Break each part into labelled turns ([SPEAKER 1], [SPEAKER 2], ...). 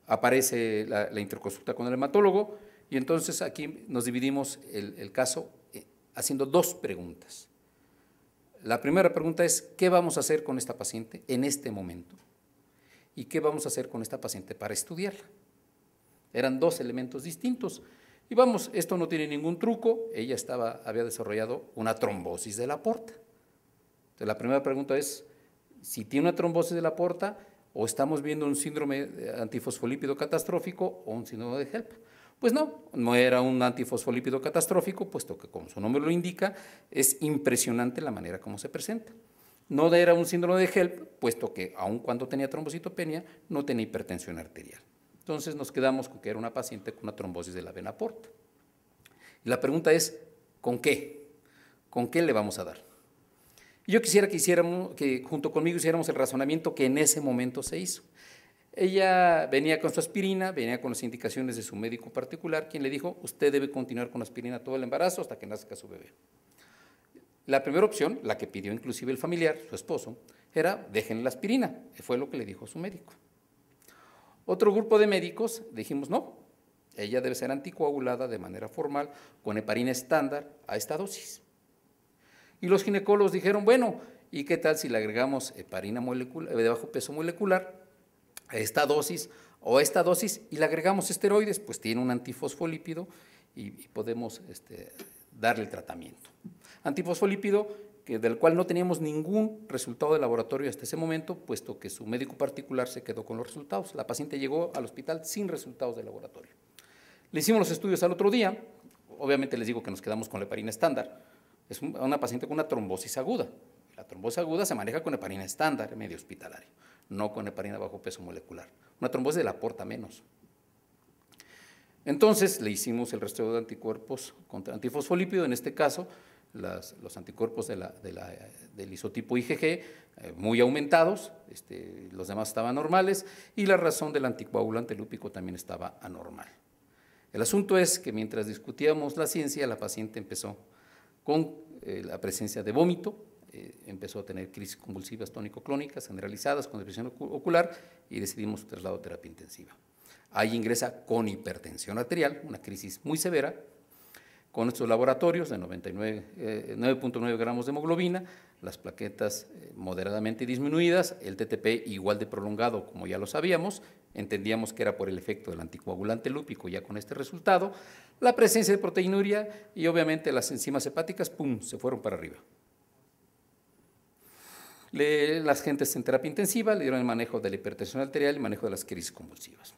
[SPEAKER 1] aparece la interconsulta con el hematólogo y entonces aquí nos dividimos el caso haciendo dos preguntas. La primera pregunta es, ¿qué vamos a hacer con esta paciente en este momento? ¿Y qué vamos a hacer con esta paciente para estudiarla? Eran dos elementos distintos. Y vamos, esto no tiene ningún truco, ella había desarrollado una trombosis de la porta. Entonces, la primera pregunta es, si tiene una trombosis de la porta, o estamos viendo un síndrome antifosfolípido catastrófico o un síndrome de HELP. Pues no era un antifosfolípido catastrófico, puesto que, como su nombre lo indica, es impresionante la manera como se presenta. No era un síndrome de HELP, puesto que, aun cuando tenía trombocitopenia, no tenía hipertensión arterial. Entonces nos quedamos con que era una paciente con una trombosis de la vena porta. Y la pregunta es, ¿con qué? ¿Con qué le vamos a dar? Y yo quisiera que junto conmigo hiciéramos el razonamiento que en ese momento se hizo. Ella venía con su aspirina, venía con las indicaciones de su médico particular, quien le dijo, usted debe continuar con aspirina todo el embarazo hasta que nazca su bebé. La primera opción, la que pidió inclusive el familiar, su esposo, era déjenle la aspirina, fue lo que le dijo su médico. Otro grupo de médicos dijimos, no, ella debe ser anticoagulada de manera formal con heparina estándar a esta dosis. Y los ginecólogos dijeron, bueno, ¿y qué tal si le agregamos heparina de bajo peso molecular a esta dosis o a esta dosis y le agregamos esteroides? Pues tiene un antifosfolípido y podemos darle el tratamiento. Antifosfolípido del cual no teníamos ningún resultado de laboratorio hasta ese momento, puesto que su médico particular se quedó con los resultados. La paciente llegó al hospital sin resultados de laboratorio. Le hicimos los estudios al otro día, obviamente les digo que nos quedamos con la heparina estándar. Es una paciente con una trombosis aguda. La trombosis aguda se maneja con heparina estándar medio hospitalario, no con heparina bajo peso molecular. Una trombosis de la porta menos. Entonces le hicimos el rastreo de anticuerpos contra antifosfolípido, en este caso los anticuerpos del isotipo IgG muy aumentados, los demás estaban normales y la razón del anticoagulante lúpico también estaba anormal. El asunto es que mientras discutíamos la ciencia, la paciente empezó con la presencia de vómito, empezó a tener crisis convulsivas tónico-clónicas generalizadas con depresión ocular y decidimos traslado a terapia intensiva. Ahí ingresa con hipertensión arterial, una crisis muy severa, con estos laboratorios de 9.9 gramos de hemoglobina, las plaquetas moderadamente disminuidas, el TTP igual de prolongado como ya lo sabíamos, entendíamos que era por el efecto del anticoagulante lúpico ya con este resultado, la presencia de proteinuria y obviamente las enzimas hepáticas, ¡pum!, se fueron para arriba. Las gentes en terapia intensiva le dieron el manejo de la hipertensión arterial y el manejo de las crisis convulsivas.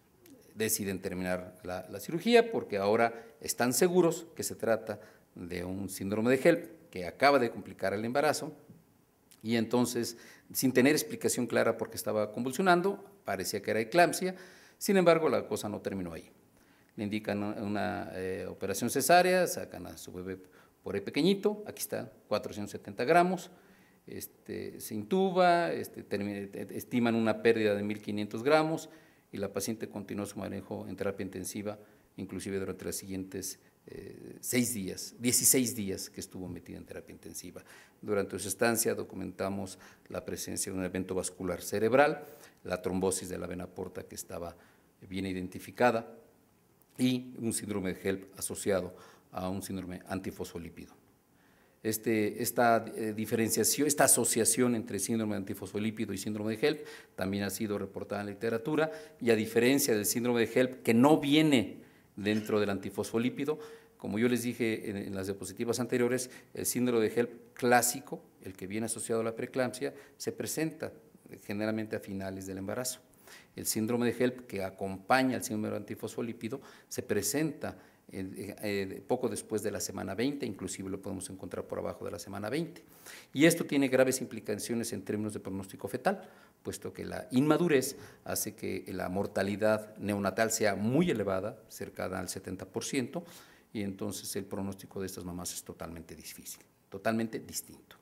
[SPEAKER 1] Deciden terminar la cirugía porque ahora están seguros que se trata de un síndrome de HELP que acaba de complicar el embarazo y entonces, sin tener explicación clara por qué estaba convulsionando, parecía que era eclampsia, sin embargo la cosa no terminó ahí. Le indican una operación cesárea, sacan a su bebé por ahí pequeñito, aquí está, 470 gramos, se intuba, estiman una pérdida de 1.500 gramos, y la paciente continuó su manejo en terapia intensiva, inclusive durante los siguientes 16 días que estuvo metida en terapia intensiva. Durante su estancia documentamos la presencia de un evento vascular cerebral, la trombosis de la vena porta que estaba bien identificada y un síndrome de HELP asociado a un síndrome antifosfolípido. Esta diferenciación, esta asociación entre síndrome antifosfolípido y síndrome de HELP también ha sido reportada en la literatura y a diferencia del síndrome de HELP que no viene dentro del antifosfolípido, como yo les dije en las diapositivas anteriores, el síndrome de HELP clásico, el que viene asociado a la preeclampsia, se presenta generalmente a finales del embarazo. El síndrome de HELP que acompaña al síndrome antifosfolípido se presenta poco después de la semana 20, inclusive lo podemos encontrar por abajo de la semana 20. Y esto tiene graves implicaciones en términos de pronóstico fetal, puesto que la inmadurez hace que la mortalidad neonatal sea muy elevada, cercana al 70%, y entonces el pronóstico de estas mamás es totalmente difícil, totalmente distinto.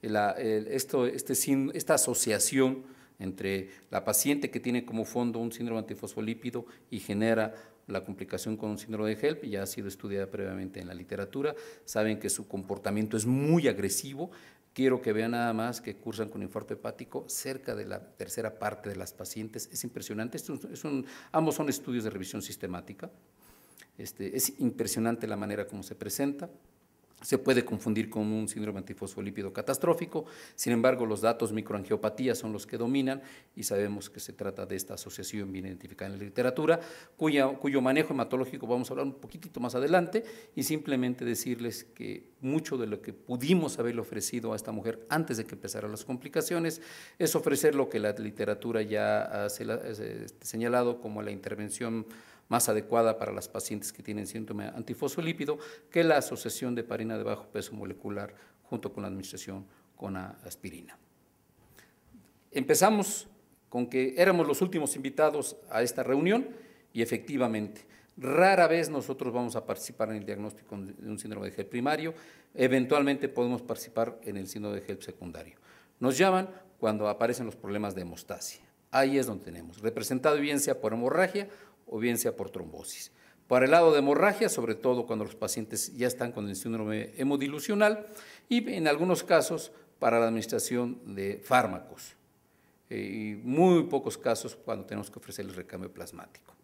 [SPEAKER 1] Esta asociación entre la paciente que tiene como fondo un síndrome antifosfolípido y genera la complicación con un síndrome de HELP ya ha sido estudiada previamente en la literatura, saben que su comportamiento es muy agresivo, Quiero que vean nada más que cursan con infarto hepático cerca de la tercera parte de las pacientes. Es impresionante. Ambos son estudios de revisión sistemática. Es impresionante la manera como se presenta. Se puede confundir con un síndrome antifosfolípido catastrófico, sin embargo, los datos microangiopatía son los que dominan y sabemos que se trata de esta asociación bien identificada en la literatura, cuyo manejo hematológico vamos a hablar un poquitito más adelante, y simplemente decirles que mucho de lo que pudimos haberle ofrecido a esta mujer antes de que empezaran las complicaciones es ofrecer lo que la literatura ya ha señalado como la intervención más adecuada para las pacientes que tienen síndrome antifosfolípido, que la asociación de heparina de bajo peso molecular junto con la administración con aspirina. Empezamos con que éramos los últimos invitados a esta reunión y efectivamente, rara vez nosotros vamos a participar en el diagnóstico de un síndrome de HELP primario, eventualmente podemos participar en el síndrome de HELP secundario. Nos llaman cuando aparecen los problemas de hemostasia. Ahí es donde tenemos, representado bien sea por hemorragia o bien sea por trombosis. Para el lado de hemorragia, sobre todo cuando los pacientes ya están con el síndrome hemodilucional, y en algunos casos para la administración de fármacos, y muy pocos casos cuando tenemos que ofrecerles recambio plasmático.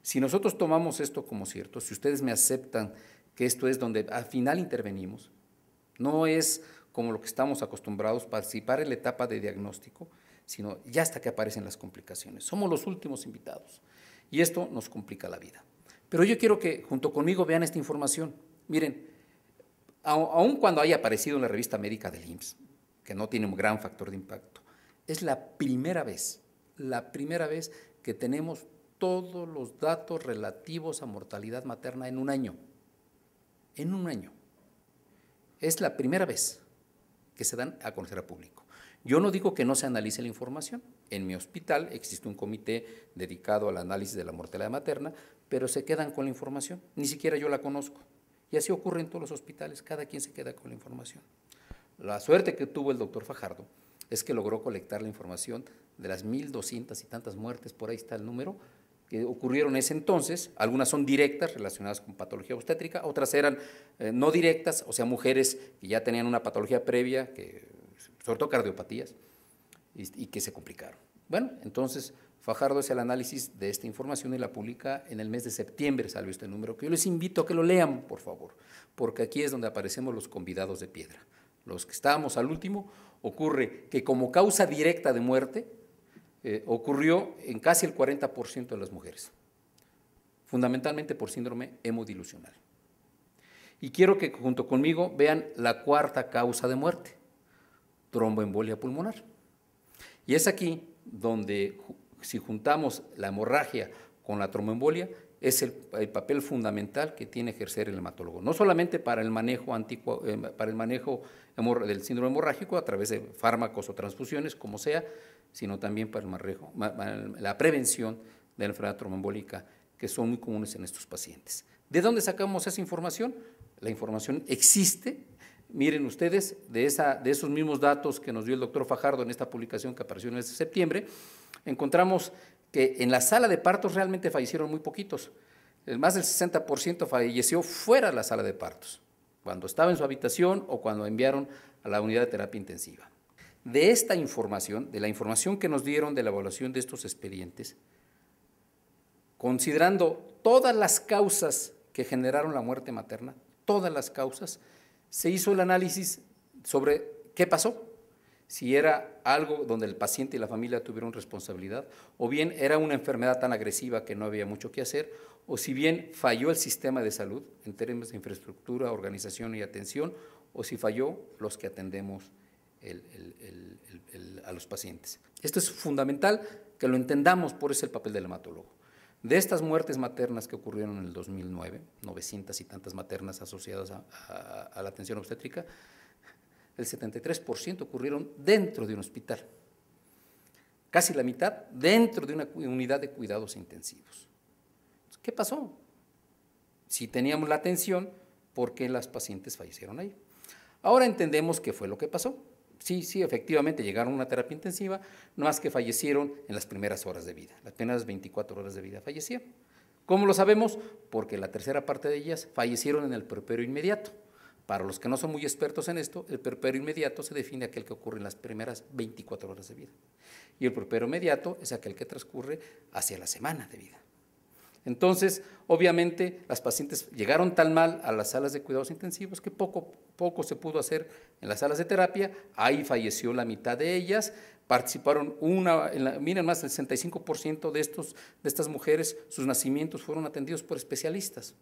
[SPEAKER 1] Si nosotros tomamos esto como cierto, si ustedes me aceptan que esto es donde al final intervenimos, no es como lo que estamos acostumbrados, participar en la etapa de diagnóstico, sino ya hasta que aparecen las complicaciones. Somos los últimos invitados. Y esto nos complica la vida. Pero yo quiero que junto conmigo vean esta información. Miren, aun cuando haya aparecido en la revista médica del IMSS, que no tiene un gran factor de impacto, es la primera vez que tenemos todos los datos relativos a mortalidad materna en un año. En un año. Es la primera vez que se dan a conocer al público. Yo no digo que no se analice la información. En mi hospital existe un comité dedicado al análisis de la mortalidad materna, pero se quedan con la información. Ni siquiera yo la conozco. Y así ocurre en todos los hospitales. Cada quien se queda con la información. La suerte que tuvo el doctor Fajardo es que logró colectar la información de las 1,200 y tantas muertes, por ahí está el número, que ocurrieron en ese entonces. Algunas son directas, relacionadas con patología obstétrica, otras eran no directas, o sea, mujeres que ya tenían una patología previa, sobre todo cardiopatías, y que se complicaron. Bueno, entonces Fajardo hace el análisis de esta información y la publica en el mes de septiembre, salió este número, que yo les invito a que lo lean, por favor, porque aquí es donde aparecemos los convidados de piedra. Los que estábamos al último, ocurre que como causa directa de muerte, ocurrió en casi el 40% de las mujeres, fundamentalmente por síndrome hemodilucional. Y quiero que junto conmigo vean la cuarta causa de muerte, tromboembolia pulmonar. Y es aquí donde, si juntamos la hemorragia con la tromboembolia, es el papel fundamental que tiene que ejercer el hematólogo, no solamente para el manejo, del síndrome hemorrágico a través de fármacos o transfusiones, como sea, sino también para la prevención de la enfermedad tromboembólica, que son muy comunes en estos pacientes. ¿De dónde sacamos esa información? La información existe. Miren ustedes, de esos mismos datos que nos dio el doctor Fajardo en esta publicación que apareció en el mes de septiembre, encontramos que en la sala de partos realmente fallecieron muy poquitos. Más del 60% falleció fuera de la sala de partos, cuando estaba en su habitación o cuando enviaron a la unidad de terapia intensiva. De esta información, de la información que nos dieron de la evaluación de estos expedientes, considerando todas las causas que generaron la muerte materna, todas las causas, se hizo el análisis sobre qué pasó, si era algo donde el paciente y la familia tuvieron responsabilidad, o bien era una enfermedad tan agresiva que no había mucho que hacer, o si bien falló el sistema de salud en términos de infraestructura, organización y atención, o si falló los que atendemos a los pacientes. Esto es fundamental que lo entendamos, por eso el papel del hematólogo. De estas muertes maternas que ocurrieron en el 2009, 900 y tantas maternas asociadas a la atención obstétrica, el 73% ocurrieron dentro de un hospital, casi la mitad dentro de una unidad de cuidados intensivos. ¿Qué pasó? Si teníamos la atención, ¿por qué las pacientes fallecieron ahí? Ahora entendemos qué fue lo que pasó. Sí, efectivamente llegaron a una terapia intensiva, no más que fallecieron en las primeras horas de vida, las primeras 24 horas de vida fallecieron. ¿Cómo lo sabemos? Porque la tercera parte de ellas fallecieron en el puerperio inmediato. Para los que no son muy expertos en esto, el puerperio inmediato se define aquel que ocurre en las primeras 24 horas de vida. Y el puerperio mediato es aquel que transcurre hacia la semana de vida. Entonces, obviamente, las pacientes llegaron tan mal a las salas de cuidados intensivos que poco se pudo hacer en las salas de terapia. Ahí falleció la mitad de ellas. Participaron miren, más del 65% de estas mujeres, sus nacimientos fueron atendidos por especialistas.